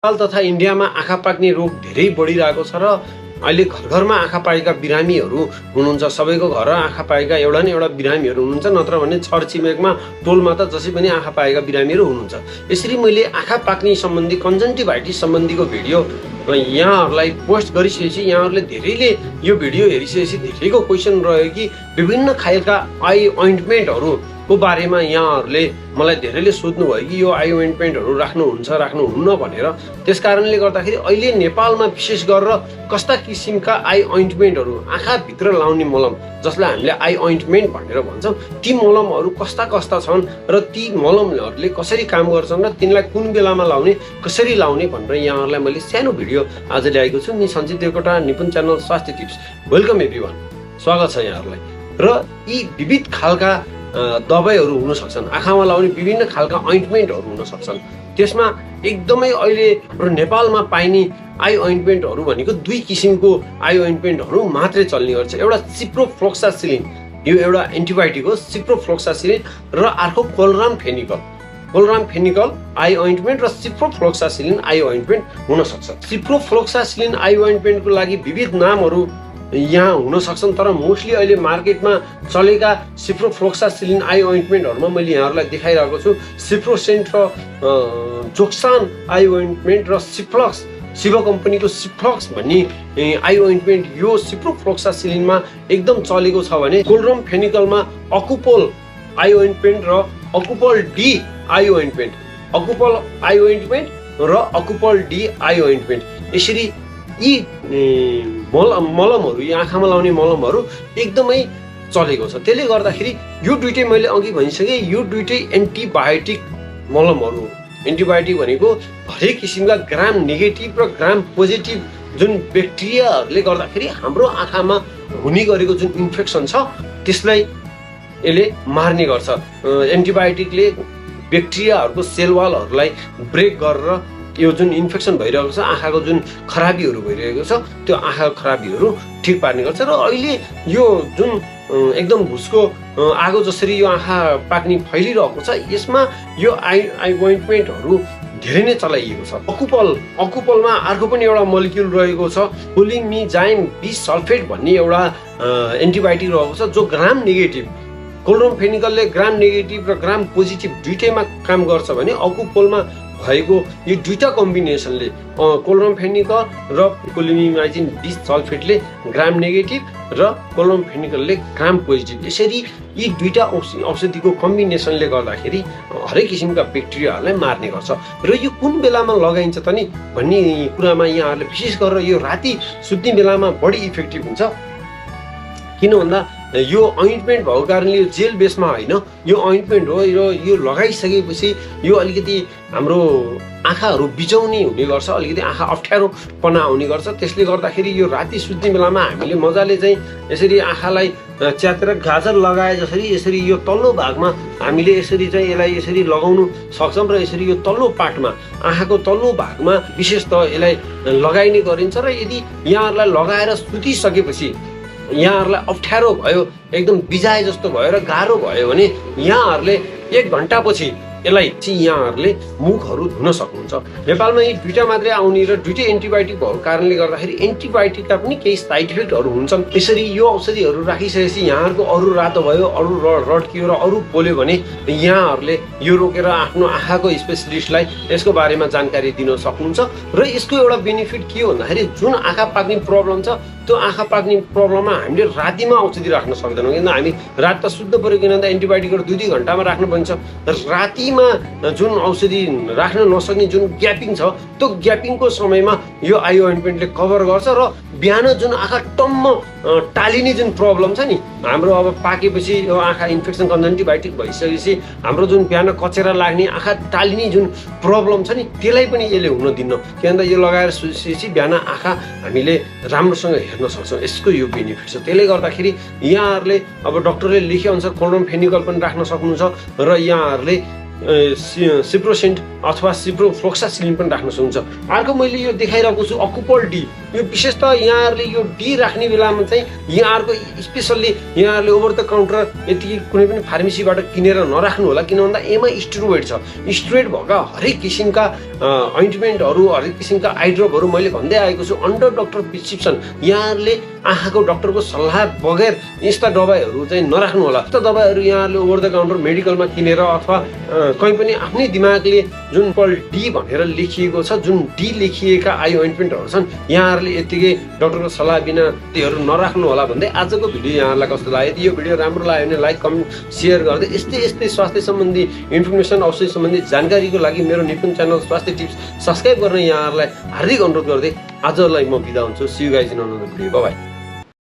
नेपाल तथा इन्डियामा आँखा पाक्ने रोग धेरै बढिरहेको छ र अहिले घरमा आँखा पाकेका बिरामीहरू हुनुहुन्छ। सबैको घर आँखा पाकेका एउटा न एउटा बिरामीहरू हुनुहुन्छ, नत्र भने छरछिमेकमा टोलमा त जसै पनि आँखा पाकेका बिरामीहरू हुनुहुन्छ। यसरी मैले आँखा पाक्ने सम्बन्धी कन्जन्क्टिभाइटिस सम्बन्धीको भिडियो यहाँहरूलाई पोस्ट गरिसकेपछि यहाँहरूले धेरैले यो भिडियो हेरिसकेपछि धेरैको क्वेसन रह्यो कि विभिन्न खालका आई ओइन्टमेन्टहरूको बारेमा यहाँहरूले मलाई धेरैले सोध्नुभयो कि यो आई ओइन्टमेन्टहरू राख्नुहुन्छ राख्नुहुन्न भनेर। त्यसकारणले गर्दाखेरि अहिले नेपालमा विशेष गरेर कस्ता किसिमका आई ओइन्टमेन्टहरू आँखाभित्र लाउने मलम जसलाई हामीले आई ओइन्टमेन्ट भनेर भन्छौँ ती मलमहरू कस्ता कस्ता छन् र ती मलमहरूले कसरी काम गर्छन् र तिनलाई कुन बेलामा लाउने कसरी लाउने भनेर यहाँहरूलाई मैले सानो भिडियो आज ल्याएको छु। मि सञ्जित देवकोटा निपुण च्यानल स्वास्थ्य टिप्स। वेलकम एभ्रिवान, स्वागत छ यहाँहरूलाई। र यी विविध खालका दबाईहरू हुन सक्छन्, आँखामा लाउने विभिन्न खालका ओइन्टमेन्टहरू हुन सक्छन्। त्यसमा एकदमै अहिले नेपालमा पाइने आई ओइन्टमेन्टहरू भनेको दुई किसिमको आई ओइन्टमेन्टहरू मात्रै चल्ने गर्छ। एउटा सिप्रोफ्लोक्सासिलिन, यो एउटा एन्टिबायोटिक हो, सिप्रोफ्लोक्सासिलिन, र अर्को कोलरामफेनिकल आई ओइन्टमेन्ट र सिप्रोफ्लोक्सासिलिन आई ओइन्टमेन्ट हुन सक्छ। सिप्रोफ्लोक्सासिलिन आई ओइन्टमेन्टको लागि विविध नामहरू यहाँ हुन सक्छन्, तर मोस्टली अहिले मार्केटमा चलेका सिप्रोफ्लोक्सासिलिन आई ओइन्टमेन्टहरूमा मैले यहाँहरूलाई देखाइरहेको छु सिप्रोसेन्ट र जोक्सान आई ओइन्टमेन्ट र सिप्लक्स, शिव कम्पनीको सिप्लक्स भन्ने आई ओइन्टमेन्ट यो सिप्रोफ्लोक्सासिलिनमा एकदम चलेको छ भने कोलरामफेनिकलमा अकुपोल आई ओइन्टमेन्ट र अकुपोल डी आई ओइन्टमेन्ट, अकुपोल आई ओइन्टमेन्ट र अकुपोल डी आई ओइन्टमेन्ट, यसरी यी मलमहरू, यी आँखामा लाउने मलमहरू एकदमै चलेको छ। त्यसले गर्दाखेरि यो दुइटै मैले अघि भनिसकेँ, यो दुइटै एन्टिबायोटिक मलमहरू। एन्टिबायोटिक भनेको हरेक किसिमका ग्राम नेगेटिभ र ग्राम पोजिटिभ जुन ब्याक्टेरियाहरूले गर्दाखेरि हाम्रो आँखामा हुने गरेको जुन इन्फेक्सन छ त्यसलाई यसले मार्ने गर्छ। एन्टिबायोटिकले ब्याक्टेरियाहरूको सेलवालहरूलाई ब्रेक गरेर यो जुन इन्फेक्सन भइरहेको छ, आँखाको जुन खराबीहरू भइरहेको छ त्यो आँखाको खराबीहरू ठिक पार्ने गर्छ। र अहिले यो जुन एकदम भुसको आगो जसरी यो आँखा पाक्ने फैलिरहेको छ यसमा यो आई ओइन्टमेन्टहरू धेरै नै चलाइएको छ। अकुपलमा अर्को पनि एउटा मोलिक्युल रहेको छ, कोलिमिजाइम बिसल्फेट भन्ने एउटा एन्टिबायोटिक रहेको छ जो ग्राम नेगेटिभ, कोलरामफेनिकलले ग्राम नेगेटिभ र ग्राम पोजिटिभ दुइटैमा काम गर्छ भने अकुपोलमा भएको यो दुईटा कम्बिनेसनले कोलरामफेनिकल र कोलिमिजाइम बिसल्फेटले ग्राम नेगेटिभ र कोलरामफेनिकलले ग्राम पोजिटिभ, यसरी यी दुईटा औषधिको कम्बिनेसनले गर्दाखेरि हरेक किसिमका ब्याक्टेरियाहरूलाई मार्ने गर्छ। र यो कुन बेलामा लगाइन्छ त नि भन्ने कुरामा यहाँहरूले विशेष गरेर यो राति सुत्ने बेलामा बढी इफेक्टिभ हुन्छ। किन भन्दा यो ओइन्टमेन्ट भएको कारणले यो जेल बेसमा होइन, यो ओइन्टमेन्ट हो र यो लगाइसकेपछि यो अलिकति हाम्रो आँखाहरू बिजाउने हुने गर्छ, अलिकति आँखा अप्ठ्यारोपना आउने गर्छ। त्यसले गर्दाखेरि यो राति सुत्ने बेलामा हामीले मजाले चाहिँ यसरी आँखालाई च्यातेर गाजर लगाए जसरी यसरी यो तल्लो भागमा हामीले यसरी चाहिँ यसलाई यसरी लगाउनु सक्छौँ र यसरी यो तल्लो पार्टमा, आँखाको तल्लो भागमा विशेष त यसलाई लगाइने गरिन्छ। र यदि यहाँहरूलाई लगाएर सुतिसकेपछि यहाँहरूलाई अप्ठ्यारो भयो, एकदम बिजाए जस्तो भयो र गाह्रो भयो भने यहाँहरूले 1 घन्टापछि यसलाई चाहिँ यहाँहरूले मुखहरू धुन सक्नुहुन्छ। नेपालमा यी दुईटा मात्रै आउने र दुईटै एन्टिबायोटिक भएको कारणले गर्दाखेरि एन्टिबायोटिकका पनि केही साइड इफेक्टहरू हुन्छन्। त्यसरी यो औषधिहरू राखिसकेपछि यहाँहरूको अरू रातो भयो, अरू रड्कियो र अरू पोल्यो भने यहाँहरूले यो रोकेर आफ्नो आँखाको स्पेसलिस्टलाई यसको बारेमा जानकारी दिन सक्नुहुन्छ। र यसको एउटा बेनिफिट के हो भन्दाखेरि जुन आँखा पाक्ने प्रब्लम छ त्यो आँखा पाक्ने प्रब्लममा हामीले रातिमा औषधि राख्न सक्दैनौँ। किन हामी रात त शुद्ध पऱ्यो, किन भन्दा एन्टिबायोटिकहरू 2-2 घन्टामा राख्नु पर्छ। रातिमा जुन औषधि राख्न नसक्ने जुन ग्यापिङ छ त्यो ग्यापिङको समयमा यो आई ओइन्टमेन्टले कभर गर्छ र बिहान जुन आँखा टम्म टालिने जुन प्रब्लम छ नि हाम्रो, अब पाकेपछि यो आँखा इन्फेक्सन कन्जन्क्टिभाइटिस भइसकेपछि हाम्रो जुन बिहान कचेरा लाग्ने आँखा टालिने जुन प्रब्लम छ नि त्यसलाई पनि यसले हुन दिन्न। किन भन्दा यो लगाएर सुतेपछि बिहान आँखा हामीले राम्रोसँग हेर्न सक्छौँ, यसको यो बेनिफिट छ। त्यसले गर्दाखेरि यहाँहरूले अब डक्टरले लेखेअनुसार कोलरामफेनिकल पनि राख्न सक्नुहुन्छ र यहाँहरूले सिप्रोसेन्ट अथवा सिप्रोफ्लोक्सासिलिन पनि राख्न सक्नुहुन्छ। अर्को मैले यो देखाइरहेको छु अकुपोल डी, यो विशेष त यहाँहरूले यो डी राख्ने बेलामा चाहिँ यहाँहरूको स्पेसल्ली यहाँहरूले ओभर द काउन्टर यतिकै कुनै पनि फार्मेसीबाट किनेर नराख्नु होला, किन भन्दा एमा स्टेरोइड छ। स्टेरोइड भएका हरेक किसिमका ओइन्टमेन्टहरू, हरेक किसिमका आई ड्रपहरू मैले भन्दै आएको छु अन्डर डक्टर प्रिस्क्रिप्सन। यहाँहरूले आँखाको डक्टरको सल्लाह बगैर यस्ता दबाईहरू चाहिँ नराख्नु होला। यस्ता दबाईहरू यहाँहरूले ओभर द काउन्टर मेडिकलमा किनेर अथवा कहीँ पनि आफ्नै दिमागले जुन डी भनेर लेखिएको छ, जुन डी लेखिएका आई ओइन्टमेन्टहरू छन्, यहाँहरूले यतिकै डक्टरको सल्लाह बिना त्योहरू नराख्नु होला भन्दै आजको भिडियो यहाँहरूलाई कस्तो लाग्यो? यदि यो भिडियो राम्रो लाग्यो भने लाइक, कमेन्ट, सेयर गर्दै यस्तै स्वास्थ्य सम्बन्धी इन्फर्मेसन, औषधि सम्बन्धी जानकारीको लागि मेरो निपुण च्यानल स्वास्थ्य टिप्स सब्सक्राइब गर्न यहाँहरूलाई हार्दिक अनुरोध गर्दै आजलाई म बिदा हुन्छु। See you guys in another video. Bye by.